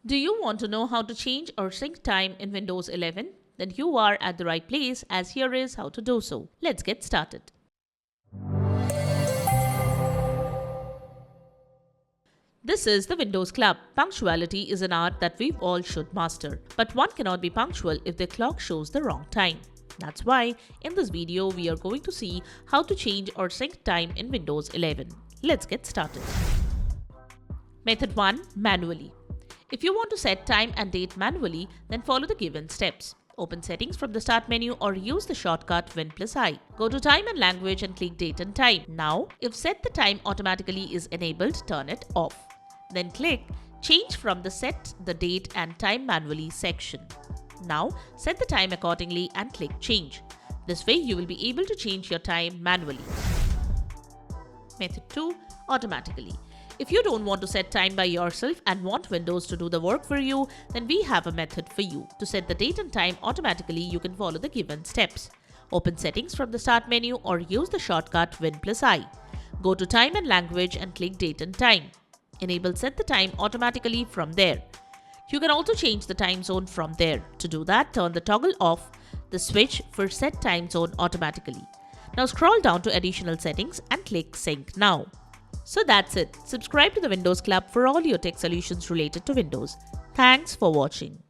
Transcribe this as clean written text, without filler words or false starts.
Do you want to know how to change or sync time in Windows 11? Then you are at the right place, as here is how to do so. Let's get started. This is the Windows Club. Punctuality is an art that we all should master. But one cannot be punctual if the clock shows the wrong time. That's why in this video we are going to see how to change or sync time in Windows 11. Let's get started. Method 1. Manually. If you want to set time and date manually, then follow the given steps. Open Settings from the Start menu or use the shortcut Win+I. Go to Time and Language and click Date and Time. Now, if Set the Time automatically is enabled, turn it off. Then click Change from the Set the Date and Time Manually section. Now, set the time accordingly and click Change. This way, you will be able to change your time manually. Method 2. Automatically. If you don't want to set time by yourself and want Windows to do the work for you, then we have a method for you. To set the date and time automatically, you can follow the given steps. Open Settings from the Start menu or use the shortcut Win+I. Go to Time and Language and click Date and Time. Enable Set the Time automatically from there. You can also change the time zone from there. To do that, turn the toggle off the switch for Set Time Zone automatically. Now scroll down to Additional Settings and click Sync Now. So that's it. Subscribe to the Windows Club for all your tech solutions related to Windows. Thanks for watching.